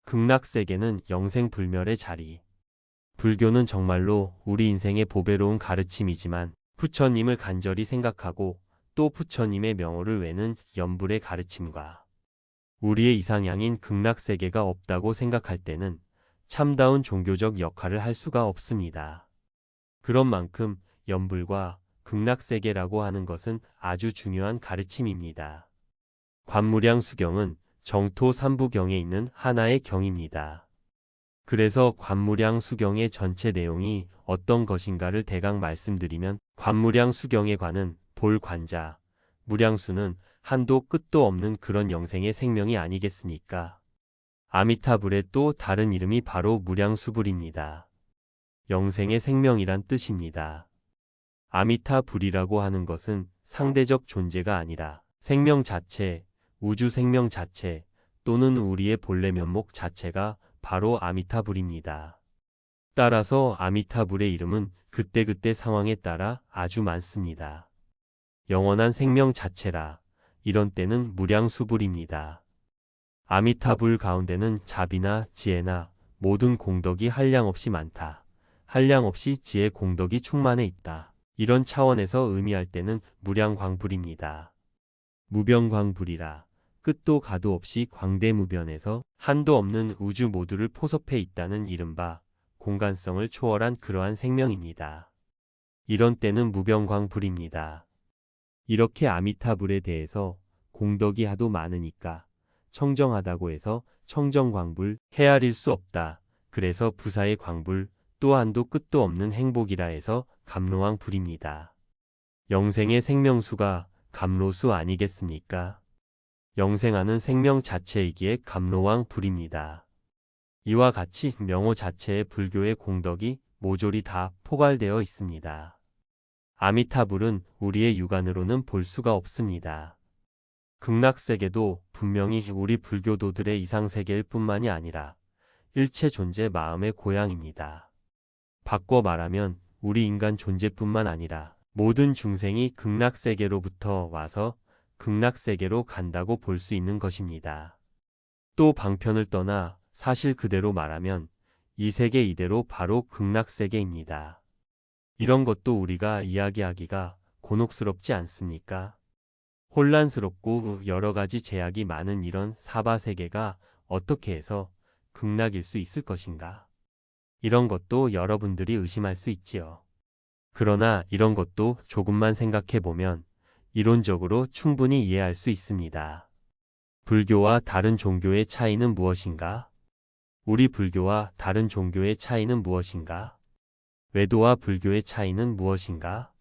극락세계는 영생불멸의 자리. 불교는 정말로 우리 인생의 보배로운 가르침이지만 부처님을 간절히 생각하고 또 부처님의 명호를 외는 염불의 가르침과 우리의 이상향인 극락세계가 없다고 생각할 때는 참다운 종교적 역할을 할 수가 없습니다. 그런 만큼 염불과 극락세계라고 하는 것은 아주 중요한 가르침입니다. 관무량 수경은 정토 삼부경에 있는 하나의 경입니다. 그래서 관무량 수경의 전체 내용이 어떤 것인가를 대강 말씀드리면 관무량 수경의 관은 볼 관자, 무량수는 한도 끝도 없는 그런 영생의 생명이 아니겠습니까? 아미타불의 또 다른 이름이 바로 무량수불입니다. 영생의 생명이란 뜻입니다. 아미타불이라고 하는 것은 상대적 존재가 아니라 생명 자체, 우주 생명 자체 또는 우리의 본래 면목 자체가 바로 아미타불입니다. 따라서 아미타불의 이름은 그때그때 상황에 따라 아주 많습니다. 영원한 생명 자체라 이런 때는 무량수불입니다. 아미타불 가운데는 자비나 지혜나 모든 공덕이 한량없이 많다. 한량없이 지혜 공덕이 충만해 있다. 이런 차원에서 의미할 때는 무량광불입니다. 무병광불이라 끝도 가도 없이 광대무변에서 한도 없는 우주 모두를 포섭해 있다는 이른바 공간성을 초월한 그러한 생명입니다. 이런 때는 무병광불입니다. 이렇게 아미타불에 대해서 공덕이 하도 많으니까 청정하다고 해서 청정광불, 헤아릴 수 없다. 그래서 부사의 광불, 또 한도 끝도 없는 행복이라 해서 감로왕불입니다. 영생의 생명수가 감로수 아니겠습니까? 영생하는 생명 자체이기에 감로왕불입니다. 이와 같이 명호 자체의 불교의 공덕이 모조리 다 포괄되어 있습니다. 아미타불은 우리의 육안으로는 볼 수가 없습니다. 극락세계도 분명히 우리 불교도들의 이상세계일 뿐만이 아니라 일체 존재 마음의 고향입니다. 바꿔 말하면 우리 인간 존재뿐만 아니라 모든 중생이 극락세계로부터 와서 극락세계로 간다고 볼 수 있는 것입니다. 또 방편을 떠나 사실 그대로 말하면 이 세계 이대로 바로 극락세계입니다. 이런 것도 우리가 이야기하기가 곤혹스럽지 않습니까? 혼란스럽고 여러 가지 제약이 많은 이런 사바세계가 어떻게 해서 극락일 수 있을 것인가? 이런 것도 여러분들이 의심할 수 있지요. 그러나 이런 것도 조금만 생각해 보면 이론적으로 충분히 이해할 수 있습니다. 불교와 다른 종교의 차이는 무엇인가? 우리 불교와 다른 종교의 차이는 무엇인가? 외도와 불교의 차이는 무엇인가?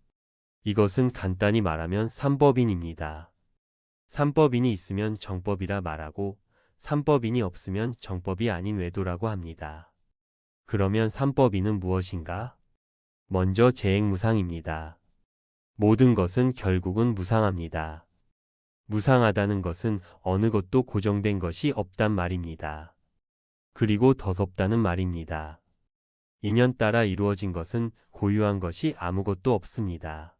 이것은 간단히 말하면 삼법인입니다. 삼법인이 있으면 정법이라 말하고 삼법인이 없으면 정법이 아닌 외도라고 합니다. 그러면 삼법인은 무엇인가? 먼저 재행무상입니다. 모든 것은 결국은 무상합니다. 무상하다는 것은 어느 것도 고정된 것이 없단 말입니다. 그리고 덧없다는 말입니다. 인연 따라 이루어진 것은 고유한 것이 아무것도 없습니다.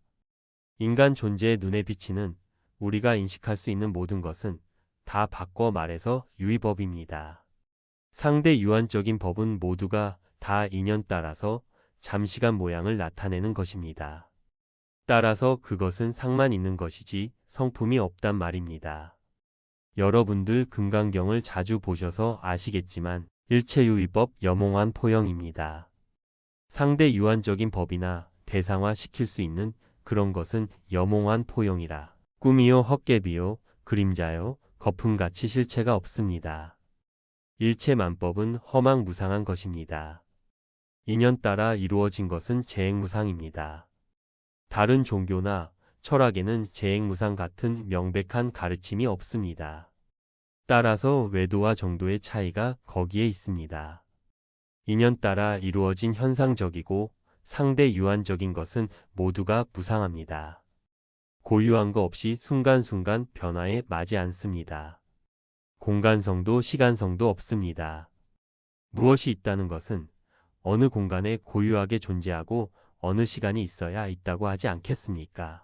인간 존재의 눈에 비치는 우리가 인식할 수 있는 모든 것은 다 바꿔 말해서 유의법입니다. 상대 유한적인 법은 모두가 다 인연 따라서 잠시간 모양을 나타내는 것입니다. 따라서 그것은 상만 있는 것이지 성품이 없단 말입니다. 여러분들 금강경을 자주 보셔서 아시겠지만 일체유의법 염홍한 포영입니다. 상대 유한적인 법이나 대상화 시킬 수 있는 그런 것은 염홍한 포용이라 꿈이요 헛개비요 그림자요 거품같이 실체가 없습니다. 일체만법은 허망무상한 것입니다. 인연 따라 이루어진 것은 재행무상입니다. 다른 종교나 철학에는 재행무상 같은 명백한 가르침이 없습니다. 따라서 외도와 정도의 차이가 거기에 있습니다. 인연 따라 이루어진 현상적이고 상대 유한적인 것은 모두가 무상합니다. 고유한 거 없이 순간순간 변화에 맞지 않습니다. 공간성도 시간성도 없습니다. 무엇이 있다는 것은 어느 공간에 고유하게 존재하고 어느 시간이 있어야 있다고 하지 않겠습니까?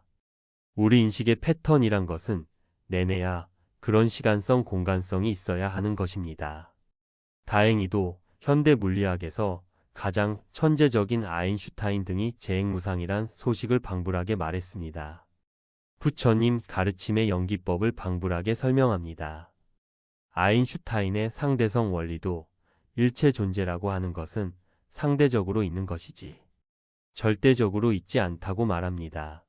우리 인식의 패턴이란 것은 내내야 그런 시간성 공간성이 있어야 하는 것입니다. 다행히도 현대 물리학에서 가장 천재적인 아인슈타인 등이 재행무상이란 소식을 방불하게 말했습니다. 부처님 가르침의 연기법을 방불하게 설명합니다. 아인슈타인의 상대성 원리도 일체 존재라고 하는 것은 상대적으로 있는 것이지 절대적으로 있지 않다고 말합니다.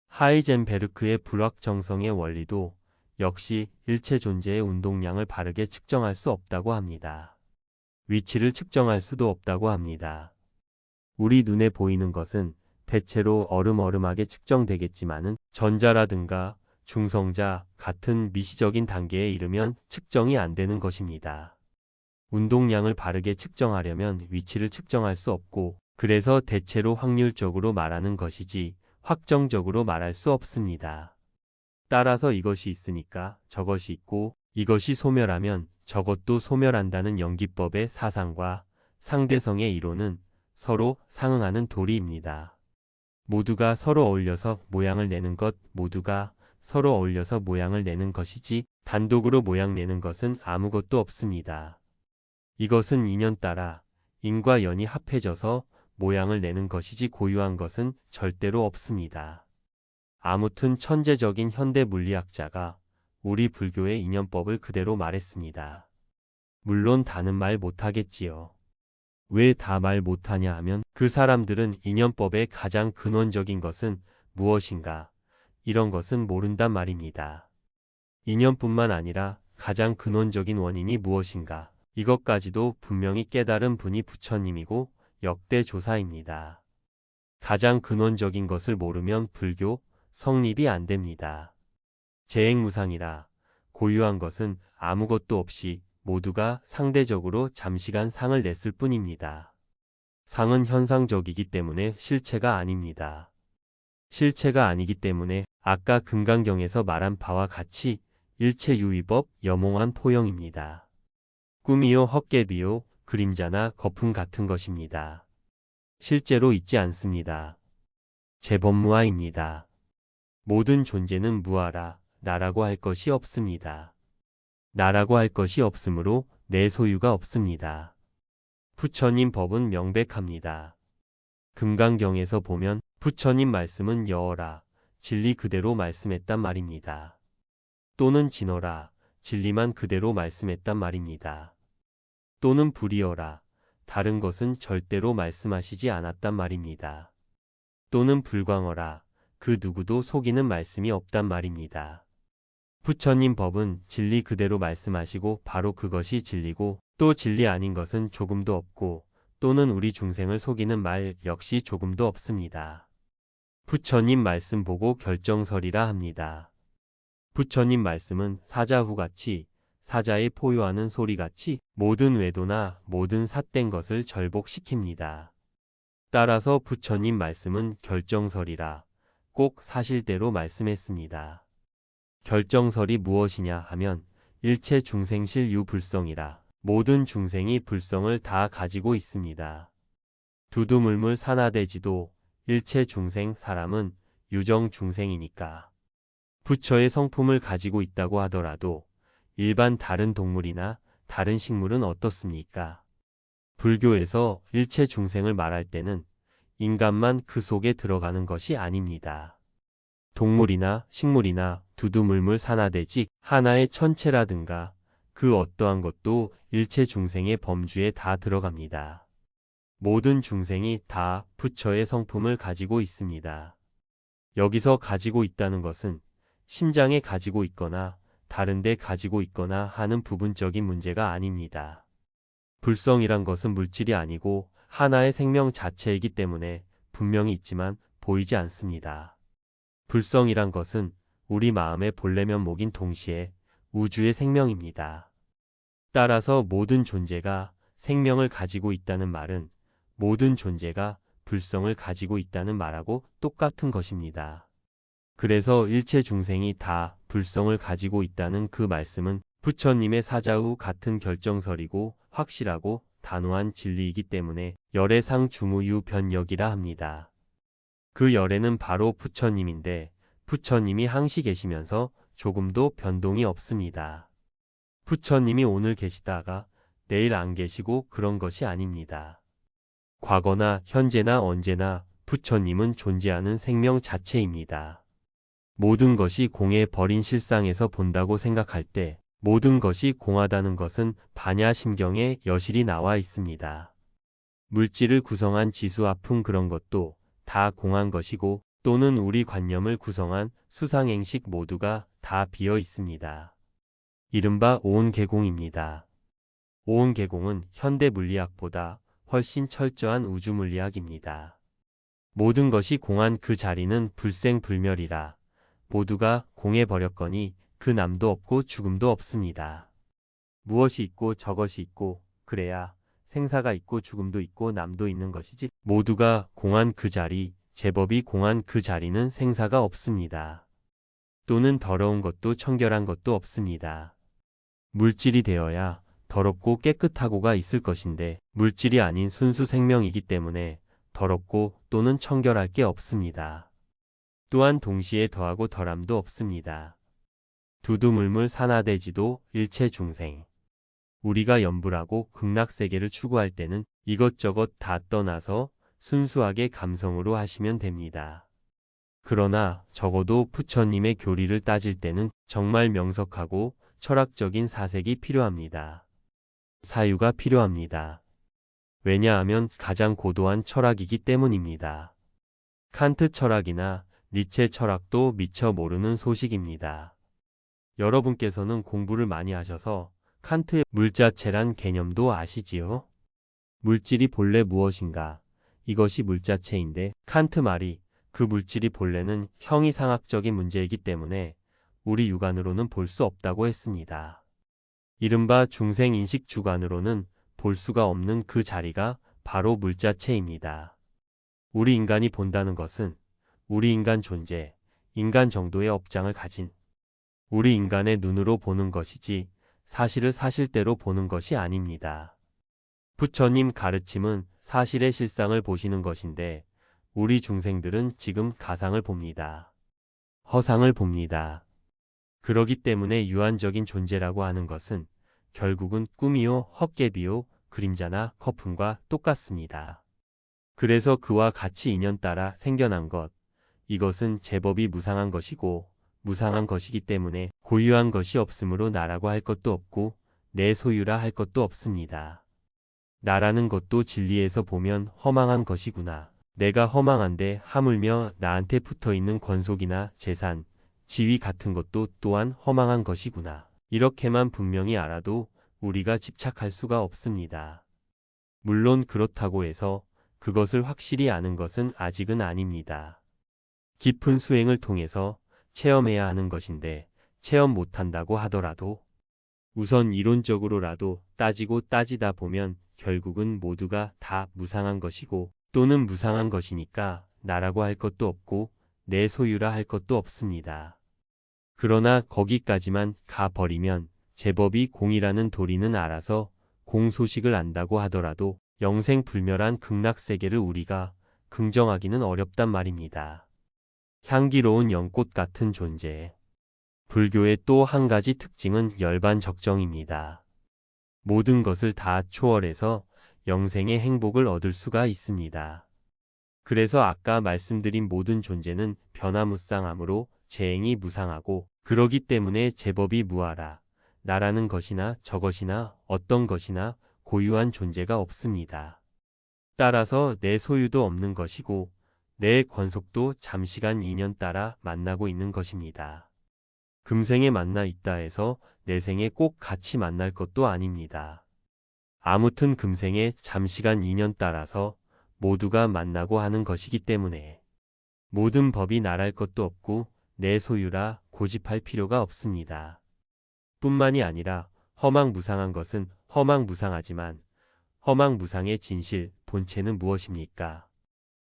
하이젠베르크의 불확정성의 원리도 역시 일체 존재의 운동량을 바르게 측정할 수 없다고 합니다. 위치를 측정할 수도 없다고 합니다. 우리 눈에 보이는 것은 대체로 어름어름하게 측정되겠지만은 전자라든가 중성자 같은 미시적인 단계에 이르면 측정이 안 되는 것입니다. 운동량을 바르게 측정하려면 위치를 측정할 수 없고 그래서 대체로 확률적으로 말하는 것이지 확정적으로 말할 수 없습니다. 따라서 이것이 있으니까 저것이 있고 이것이 소멸하면 저것도 소멸한다는 연기법의 사상과 상대성의 이론은 서로 상응하는 도리입니다. 모두가 서로 어울려서 모양을 내는 것, 모두가 서로 어울려서 모양을 내는 것이지 단독으로 모양 내는 것은 아무것도 없습니다. 이것은 인연 따라 인과 연이 합해져서 모양을 내는 것이지 고유한 것은 절대로 없습니다. 아무튼 천재적인 현대 물리학자가 우리 불교의 인연법을 그대로 말했습니다. 물론 다는 말 못하겠지요. 왜 다 말 못하냐 하면 그 사람들은 인연법의 가장 근원적인 것은 무엇인가 이런 것은 모른단 말입니다. 인연뿐만 아니라 가장 근원적인 원인이 무엇인가 이것까지도 분명히 깨달은 분이 부처님이고 역대 조사입니다. 가장 근원적인 것을 모르면 불교 성립이 안 됩니다. 재행무상이라 고유한 것은 아무것도 없이 모두가 상대적으로 잠시간 상을 냈을 뿐입니다. 상은 현상적이기 때문에 실체가 아닙니다. 실체가 아니기 때문에 아까 금강경에서 말한 바와 같이 일체유의법 염홍한 포영입니다. 꿈이요 헛개비요 그림자나 거품 같은 것입니다. 실제로 있지 않습니다. 재범무아입니다. 모든 존재는 무아라 나라고 할 것이 없습니다. 나라고 할 것이 없으므로 내 소유가 없습니다. 부처님 법은 명백합니다. 금강경에서 보면 부처님 말씀은 여어라 진리 그대로 말씀했단 말입니다. 또는 진어라 진리만 그대로 말씀했단 말입니다. 또는 불이어라 다른 것은 절대로 말씀하시지 않았단 말입니다. 또는 불광어라 그 누구도 속이는 말씀이 없단 말입니다. 부처님 법은 진리 그대로 말씀하시고 바로 그것이 진리고 또 진리 아닌 것은 조금도 없고 또는 우리 중생을 속이는 말 역시 조금도 없습니다. 부처님 말씀 보고 결정설이라 합니다. 부처님 말씀은 사자후같이 사자의 포효하는 소리같이 모든 외도나 모든 삿된 것을 절복시킵니다. 따라서 부처님 말씀은 결정설이라 꼭 사실대로 말씀했습니다. 결정설이 무엇이냐 하면 일체 중생실 유불성이라 모든 중생이 불성을 다 가지고 있습니다. 두두물물 산하대지도 일체 중생 사람은 유정 중생이니까 부처의 성품을 가지고 있다고 하더라도 일반 다른 동물이나 다른 식물은 어떻습니까? 불교에서 일체 중생을 말할 때는 인간만 그 속에 들어가는 것이 아닙니다. 동물이나 식물이나 두두물물 산하대직 하나의 천체라든가 그 어떠한 것도 일체 중생의 범주에 다 들어갑니다. 모든 중생이 다 부처의 성품을 가지고 있습니다. 여기서 가지고 있다는 것은 심장에 가지고 있거나 다른 데 가지고 있거나 하는 부분적인 문제가 아닙니다. 불성이란 것은 물질이 아니고 하나의 생명 자체이기 때문에 분명히 있지만 보이지 않습니다. 불성이란 것은 우리 마음의 본래 면목인 동시에 우주의 생명입니다. 따라서 모든 존재가 생명을 가지고 있다는 말은 모든 존재가 불성을 가지고 있다는 말하고 똑같은 것입니다. 그래서 일체 중생이 다 불성을 가지고 있다는 그 말씀은 부처님의 사자후 같은 결정설이고 확실하고 단호한 진리이기 때문에 열애상 중우유 변역이라 합니다. 그 열애는 바로 부처님인데 부처님이 항시 계시면서 조금도 변동이 없습니다. 부처님이 오늘 계시다가 내일 안 계시고 그런 것이 아닙니다. 과거나 현재나 언제나 부처님은 존재하는 생명 자체입니다. 모든 것이 공에 버린 실상에서 본다고 생각할 때 모든 것이 공하다는 것은 반야심경에 여실히 나와 있습니다. 물질을 구성한 지수 아품 그런 것도 다 공한 것이고 또는 우리 관념을 구성한 수상행식 모두가 다 비어 있습니다. 이른바 오온계공입니다. 오온계공은 현대 물리학보다 훨씬 철저한 우주물리학입니다. 모든 것이 공한 그 자리는 불생불멸이라 모두가 공해버렸거니 그 남도 없고 죽음도 없습니다. 무엇이 있고 저것이 있고 그래야 생사가 있고 죽음도 있고 남도 있는 것이지 모두가 공한 그 자리, 제법이 공한 그 자리는 생사가 없습니다. 또는 더러운 것도 청결한 것도 없습니다. 물질이 되어야 더럽고 깨끗하고가 있을 것인데 물질이 아닌 순수 생명이기 때문에 더럽고 또는 청결할 게 없습니다. 또한 동시에 더하고 덜함도 없습니다. 두두물물 산하대지도 일체 중생. 우리가 염불하고 극락세계를 추구할 때는 이것저것 다 떠나서 순수하게 감성으로 하시면 됩니다. 그러나 적어도 부처님의 교리를 따질 때는 정말 명석하고 철학적인 사색이 필요합니다. 사유가 필요합니다. 왜냐하면 가장 고도한 철학이기 때문입니다. 칸트 철학이나 니체 철학도 미처 모르는 소식입니다. 여러분께서는 공부를 많이 하셔서 칸트의 물자체란 개념도 아시지요? 물질이 본래 무엇인가? 이것이 물자체인데 칸트 말이 그 물질이 본래는 형이상학적인 문제이기 때문에 우리 육안으로는 볼 수 없다고 했습니다. 이른바 중생인식 주관으로는 볼 수가 없는 그 자리가 바로 물자체입니다. 우리 인간이 본다는 것은 우리 인간 존재, 인간 정도의 업장을 가진 우리 인간의 눈으로 보는 것이지 사실을 사실대로 보는 것이 아닙니다. 부처님 가르침은 사실의 실상을 보시는 것인데 우리 중생들은 지금 가상을 봅니다. 허상을 봅니다. 그러기 때문에 유한적인 존재라고 하는 것은 결국은 꿈이요, 헛개비요, 그림자나 거품과 똑같습니다. 그래서 그와 같이 인연 따라 생겨난 것, 이것은 제법이 무상한 것이고 무상한 것이기 때문에 고유한 것이 없으므로 나라고 할 것도 없고 내 소유라 할 것도 없습니다. 나라는 것도 진리에서 보면 허망한 것이구나. 내가 허망한데 하물며 나한테 붙어있는 권속이나 재산, 지위 같은 것도 또한 허망한 것이구나. 이렇게만 분명히 알아도 우리가 집착할 수가 없습니다. 물론 그렇다고 해서 그것을 확실히 아는 것은 아직은 아닙니다. 깊은 수행을 통해서 체험해야 하는 것인데 체험 못한다고 하더라도 우선 이론적으로라도 따지고 따지다 보면 결국은 모두가 다 무상한 것이고 또는 무상한 것이니까 나라고 할 것도 없고 내 소유라 할 것도 없습니다. 그러나 거기까지만 가버리면 제법이 공이라는 도리는 알아서 공 소식을 안다고 하더라도 영생불멸한 극락세계를 우리가 긍정하기는 어렵단 말입니다. 향기로운 연꽃 같은 존재. 불교의 또 한 가지 특징은 열반적정입니다. 모든 것을 다 초월해서 영생의 행복을 얻을 수가 있습니다. 그래서 아까 말씀드린 모든 존재는 변화무쌍하므로 재행이 무상하고 그러기 때문에 제법이 무하라. 나라는 것이나 저것이나 어떤 것이나 고유한 존재가 없습니다. 따라서 내 소유도 없는 것이고 내 권속도 잠시간 인연 따라 만나고 있는 것입니다. 금생에 만나 있다 해서 내생에 꼭 같이 만날 것도 아닙니다. 아무튼 금생에 잠시간 인연 따라서 모두가 만나고 하는 것이기 때문에 모든 법이 나랄 것도 없고 내 소유라 고집할 필요가 없습니다. 뿐만이 아니라 허망무상한 것은 허망무상하지만 허망무상의 진실, 본체는 무엇입니까?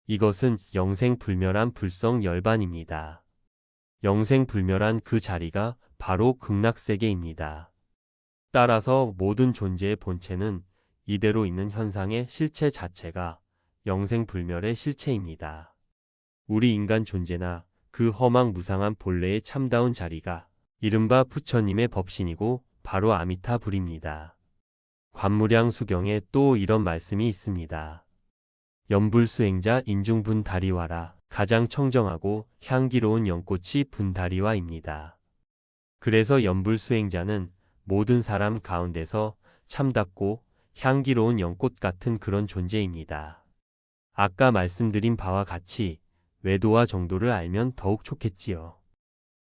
이것은 영생불멸한 불성열반입니다. 영생불멸한 그 자리가 바로 극락세계입니다. 따라서 모든 존재의 본체는 이대로 있는 현상의 실체 자체가 영생불멸의 실체입니다. 우리 인간 존재나 그 허망무상한 본래의 참다운 자리가 이른바 부처님의 법신이고 바로 아미타불입니다. 관무량 수경에 또 이런 말씀이 있습니다. 연불수행자 인중분다리와라. 가장 청정하고 향기로운 연꽃이 분다리와입니다. 그래서 연불수행자는 모든 사람 가운데서 참답고 향기로운 연꽃 같은 그런 존재입니다. 아까 말씀드린 바와 같이 외도와 정도를 알면 더욱 좋겠지요.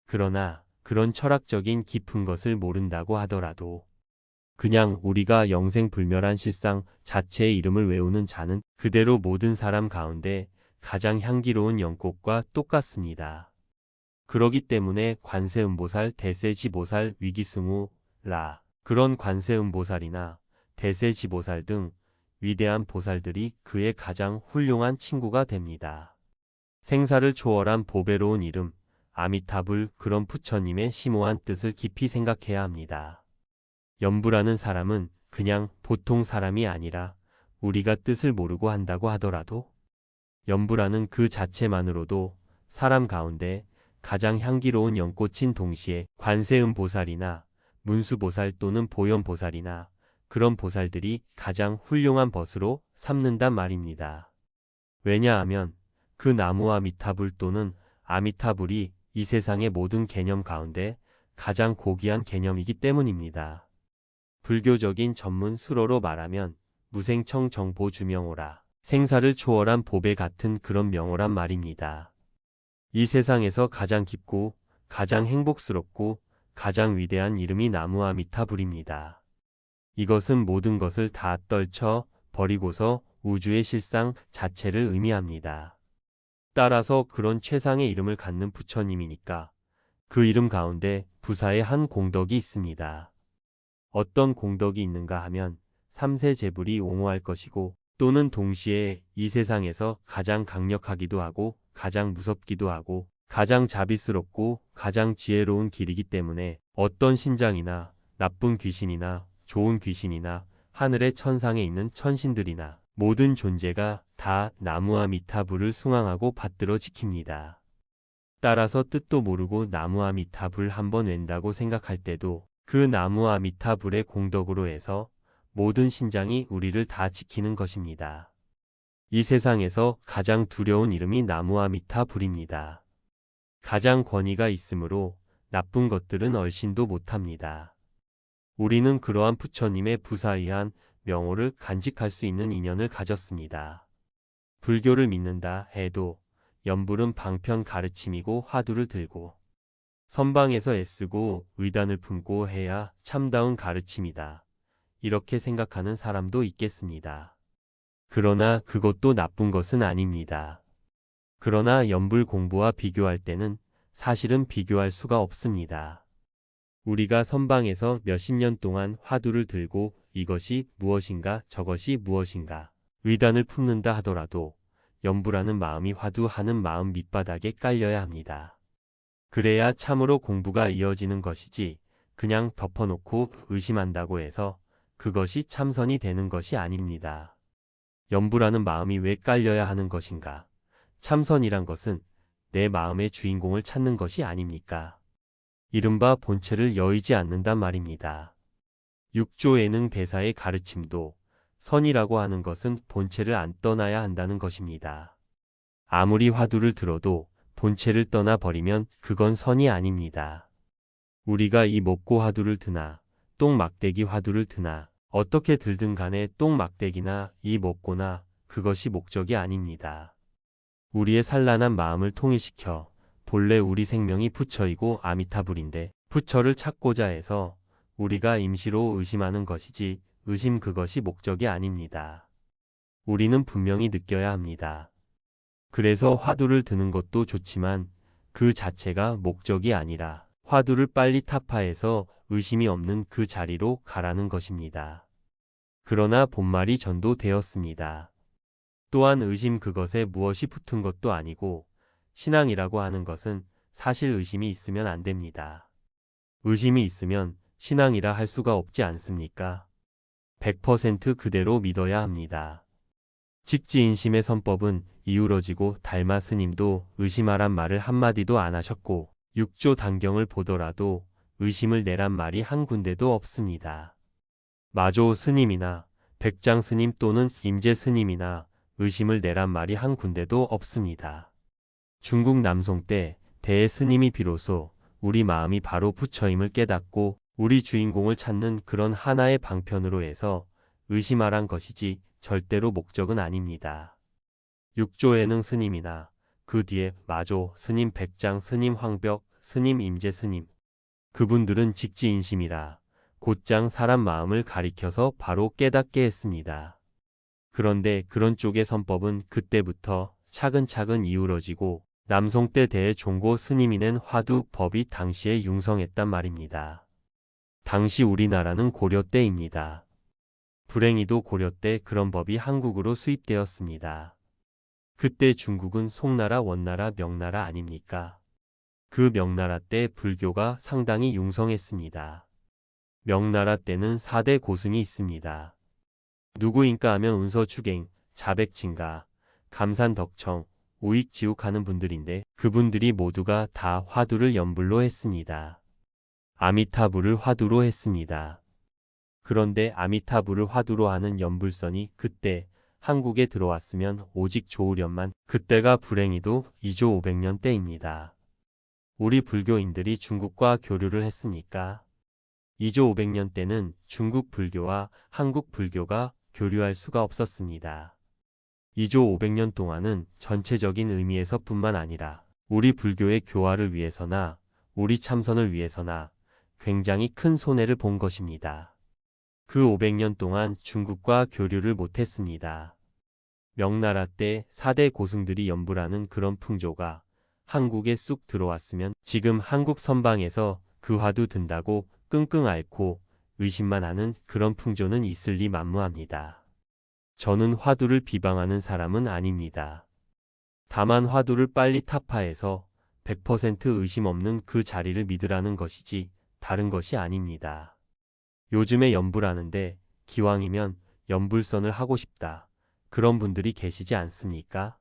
그러나 그런 철학적인 깊은 것을 모른다고 하더라도 그냥 우리가 영생불멸한 실상 자체의 이름을 외우는 자는 그대로 모든 사람 가운데 가장 향기로운 연꽃과 똑같습니다. 그러기 때문에 관세음보살, 대세지보살, 위기승우라 그런 관세음보살이나 대세지보살 등 위대한 보살들이 그의 가장 훌륭한 친구가 됩니다. 생사를 초월한 보배로운 이름 아미타불 그런 부처님의 심오한 뜻을 깊이 생각해야 합니다. 연부라는 사람은 그냥 보통 사람이 아니라 우리가 뜻을 모르고 한다고 하더라도 연부라는 그 자체만으로도 사람 가운데 가장 향기로운 연꽃인 동시에 관세음보살이나 문수보살 또는 보현보살이나 그런 보살들이 가장 훌륭한 벗으로 삼는단 말입니다. 왜냐하면 그 나무 아미타불 또는 아미타불이 이 세상의 모든 개념 가운데 가장 고귀한 개념이기 때문입니다. 불교적인 전문 수로로 말하면 무생청 정보주명호라 생사를 초월한 보배 같은 그런 명호란 말입니다. 이 세상에서 가장 깊고 가장 행복스럽고 가장 위대한 이름이 나무 아미타불입니다. 이것은 모든 것을 다 떨쳐 버리고서 우주의 실상 자체를 의미합니다. 따라서 그런 최상의 이름을 갖는 부처님이니까 그 이름 가운데 부사의 한 공덕이 있습니다. 어떤 공덕이 있는가 하면 삼세제불이 옹호할 것이고 또는 동시에 이 세상에서 가장 강력하기도 하고 가장 무섭기도 하고 가장 자비스럽고 가장 지혜로운 길이기 때문에 어떤 신장이나 나쁜 귀신이나 좋은 귀신이나 하늘의 천상에 있는 천신들이나 모든 존재가 다 나무 아미타불을 숭앙하고 받들어 지킵니다. 따라서 뜻도 모르고 나무 아미타불 한번 웬다고 생각할 때도 그 나무 아미타불의 공덕으로 해서 모든 신장이 우리를 다 지키는 것입니다. 이 세상에서 가장 두려운 이름이 나무 아미타불입니다. 가장 권위가 있으므로 나쁜 것들은 얼씬도 못합니다. 우리는 그러한 부처님의 부사의한 명호를 간직할 수 있는 인연을 가졌습니다. 불교를 믿는다 해도 연불은 방편 가르침이고 화두를 들고 선방에서 애쓰고 의단을 품고 해야 참다운 가르침이다. 이렇게 생각하는 사람도 있겠습니다. 그러나 그것도 나쁜 것은 아닙니다. 그러나 연불 공부와 비교할 때는 사실은 비교할 수가 없습니다. 우리가 선방에서 몇십 년 동안 화두를 들고 이것이 무엇인가 저것이 무엇인가 의단을 품는다 하더라도 연불하는 마음이 화두하는 마음 밑바닥에 깔려야 합니다. 그래야 참으로 공부가 이어지는 것이지 그냥 덮어놓고 의심한다고 해서 그것이 참선이 되는 것이 아닙니다. 연불하는 마음이 왜 깔려야 하는 것인가? 참선이란 것은 내 마음의 주인공을 찾는 것이 아닙니까? 이른바 본체를 여의지 않는단 말입니다. 육조 예능 대사의 가르침도 선이라고 하는 것은 본체를 안 떠나야 한다는 것입니다. 아무리 화두를 들어도 본체를 떠나버리면 그건 선이 아닙니다. 우리가 이 목고 화두를 드나 똥막대기 화두를 드나 어떻게 들든 간에 똥막대기나 이 목고나 그것이 목적이 아닙니다. 우리의 산란한 마음을 통일시켜 본래 우리 생명이 부처이고 아미타불인데 부처를 찾고자 해서 우리가 임시로 의심하는 것이지 의심 그것이 목적이 아닙니다. 우리는 분명히 느껴야 합니다. 그래서 화두를 드는 것도 좋지만 그 자체가 목적이 아니라 화두를 빨리 타파해서 의심이 없는 그 자리로 가라는 것입니다. 그러나 본말이 전도되었습니다. 또한 의심 그것에 무엇이 붙은 것도 아니고 신앙이라고 하는 것은 사실 의심이 있으면 안 됩니다. 의심이 있으면 신앙이라 할 수가 없지 않습니까? 100% 그대로 믿어야 합니다. 직지인심의 선법은 이우러지고 달마 스님도 의심하란 말을 한마디도 안 하셨고 육조 단경을 보더라도 의심을 내란 말이 한 군데도 없습니다. 마조 스님이나 백장 스님 또는 임재 스님이나 의심을 내란 말이 한 군데도 없습니다. 중국 남송 때 대의 스님이 비로소 우리 마음이 바로 부처임을 깨닫고 우리 주인공을 찾는 그런 하나의 방편으로 해서 의심하란 것이지 절대로 목적은 아닙니다. 육조예능 스님이나 그 뒤에 마조 스님, 백장 스님, 황벽 스님, 임재 스님, 그분들은 직지인심이라 곧장 사람 마음을 가리켜서 바로 깨닫게 했습니다. 그런데 그런 쪽의 선법은 그때부터 차근차근 이루어지고 남송 때 대의 종고 스님이 낸 화두법이 당시에 융성했단 말입니다. 당시 우리나라는 고려 때입니다. 불행히도 고려 때 그런 법이 한국으로 수입되었습니다. 그때 중국은 송나라, 원나라, 명나라 아닙니까? 그 명나라 때 불교가 상당히 융성했습니다. 명나라 때는 4대 고승이 있습니다. 누구인가 하면 운서추갱, 자백칭가, 감산덕청, 우익지옥하는 분들인데 그분들이 모두가 다 화두를 연불로 했습니다. 아미타불을 화두로 했습니다. 그런데 아미타불을 화두로 하는 연불선이 그때 한국에 들어왔으면 오직 좋으련만 그때가 불행히도 2조 500년 때입니다. 우리 불교인들이 중국과 교류를 했습니까? 2조 500년 때는 중국 불교와 한국 불교가 교류할 수가 없었습니다. 2조 500년 동안은 전체적인 의미에서 뿐만 아니라 우리 불교의 교화를 위해서나 우리 참선을 위해서나 굉장히 큰 손해를 본 것입니다. 그 500년 동안 중국과 교류를 못했습니다. 명나라 때 4대 고승들이 연불하는 그런 풍조가 한국에 쑥 들어왔으면 지금 한국 선방에서 그 화두 든다고 끙끙 앓고 의심만 하는 그런 풍조는 있을 리 만무합니다. 저는 화두를 비방하는 사람은 아닙니다. 다만 화두를 빨리 타파해서 100% 의심 없는 그 자리를 믿으라는 것이지 다른 것이 아닙니다. 요즘에 연불하는데 기왕이면 연불선을 하고 싶다. 그런 분들이 계시지 않습니까?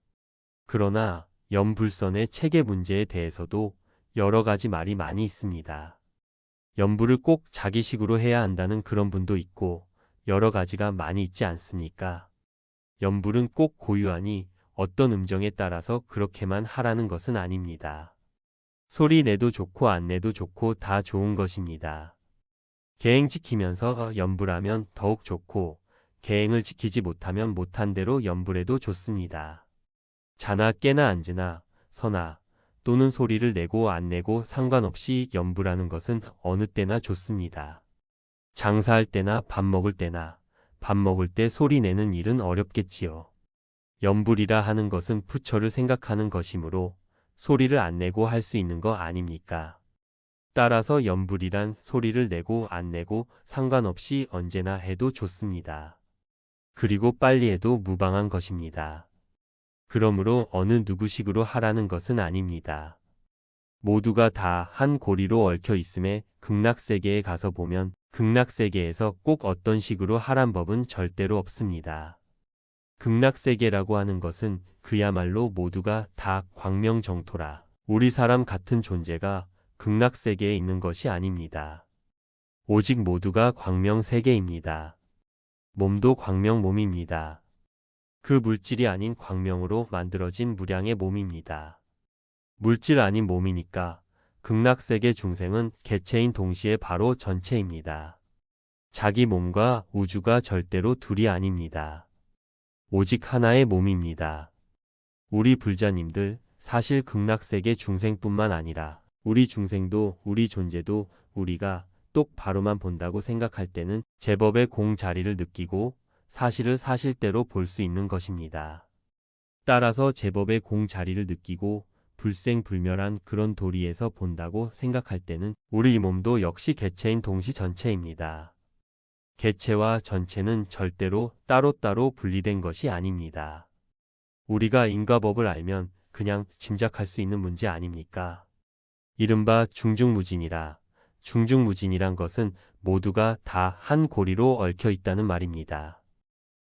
그러나 연불선의 체계 문제에 대해서도 여러 가지 말이 많이 있습니다. 연불을 꼭 자기식으로 해야 한다는 그런 분도 있고 여러 가지가 많이 있지 않습니까? 연불은 꼭 고유하니 어떤 음정에 따라서 그렇게만 하라는 것은 아닙니다. 소리 내도 좋고 안 내도 좋고 다 좋은 것입니다. 계행 지키면서 연불하면 더욱 좋고 계행을 지키지 못하면 못한 대로 연불해도 좋습니다. 자나 깨나 앉으나 서나 또는 소리를 내고 안 내고 상관없이 연불하는 것은 어느 때나 좋습니다. 장사할 때나 밥 먹을 때나 밥 먹을 때 소리 내는 일은 어렵겠지요. 연불이라 하는 것은 부처를 생각하는 것이므로 소리를 안 내고 할 수 있는 거 아닙니까? 따라서 연불이란 소리를 내고 안 내고 상관없이 언제나 해도 좋습니다. 그리고 빨리 해도 무방한 것입니다. 그러므로 어느 누구식으로 하라는 것은 아닙니다. 모두가 다 한 고리로 얽혀 있음에 극락세계에 가서 보면 극락세계에서 꼭 어떤 식으로 하란 법은 절대로 없습니다. 극락세계라고 하는 것은 그야말로 모두가 다 광명정토라 우리 사람 같은 존재가 극락세계에 있는 것이 아닙니다. 오직 모두가 광명세계입니다. 몸도 광명몸입니다. 그 물질이 아닌 광명으로 만들어진 무량의 몸입니다. 물질 아닌 몸이니까 극락세계 중생은 개체인 동시에 바로 전체입니다. 자기 몸과 우주가 절대로 둘이 아닙니다. 오직 하나의 몸입니다. 우리 불자님들 사실 극락세계 중생뿐만 아니라 우리 중생도 우리 존재도 우리가 똑바로만 본다고 생각할 때는 제법의 공자리를 느끼고 사실을 사실대로 볼 수 있는 것입니다. 따라서 제법의 공자리를 느끼고 불생불멸한 그런 도리에서 본다고 생각할 때는 우리 몸도 역시 개체인 동시 전체입니다. 개체와 전체는 절대로 따로따로 분리된 것이 아닙니다. 우리가 인과법을 알면 그냥 짐작할 수 있는 문제 아닙니까? 이른바 중중무진이라 중중무진이란 것은 모두가 다 한 고리로 얽혀 있다는 말입니다.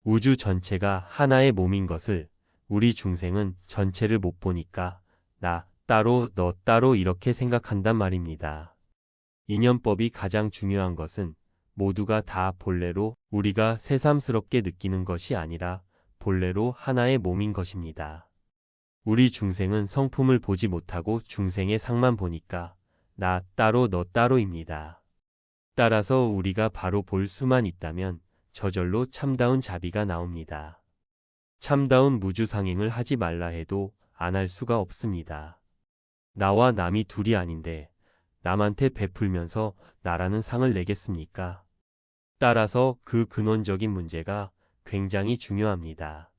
우주 전체가 하나의 몸인 것을 우리 중생은 전체를 못 보니까 나 따로 너 따로 이렇게 생각한단 말입니다. 인연법이 가장 중요한 것은 모두가 다 본래로 우리가 새삼스럽게 느끼는 것이 아니라 본래로 하나의 몸인 것입니다. 우리 중생은 성품을 보지 못하고 중생의 상만 보니까 나 따로 너 따로입니다. 따라서 우리가 바로 볼 수만 있다면 저절로 참다운 자비가 나옵니다. 참다운 무주상행을 하지 말라 해도 안 할 수가 없습니다. 나와 남이 둘이 아닌데 남한테 베풀면서 나라는 상을 내겠습니까? 따라서 그 근원적인 문제가 굉장히 중요합니다.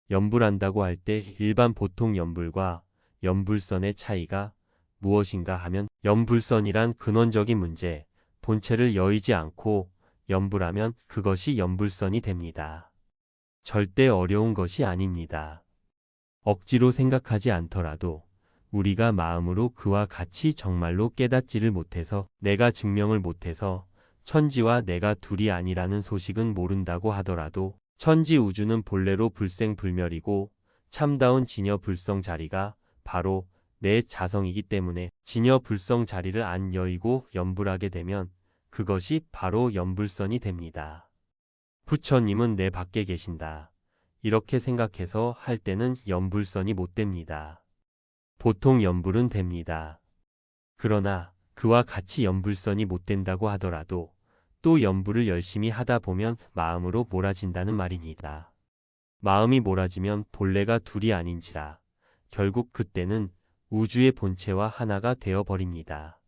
염불한다고 할 때 일반 보통 염불과 염불선의 차이가 무엇인가 하면 염불선이란 근원적인 문제, 본체를 여의지 않고 염불하면 그것이 염불선이 됩니다. 절대 어려운 것이 아닙니다. 억지로 생각하지 않더라도 우리가 마음으로 그와 같이 정말로 깨닫지를 못해서 내가 증명을 못해서 천지와 내가 둘이 아니라는 소식은 모른다고 하더라도 천지 우주는 본래로 불생불멸이고 참다운 진여불성 자리가 바로 내 자성이기 때문에 진여불성 자리를 안 여의고 염불하게 되면 그것이 바로 염불선이 됩니다. 부처님은 내 밖에 계신다. 이렇게 생각해서 할 때는 염불선이 못 됩니다. 보통 염불은 됩니다. 그러나 그와 같이 염불선이 못 된다고 하더라도 또 염불을 열심히 하다 보면 마음으로 몰아진다는 말입니다. 마음이 몰아지면 본래가 둘이 아닌지라 결국 그때는 우주의 본체와 하나가 되어 버립니다.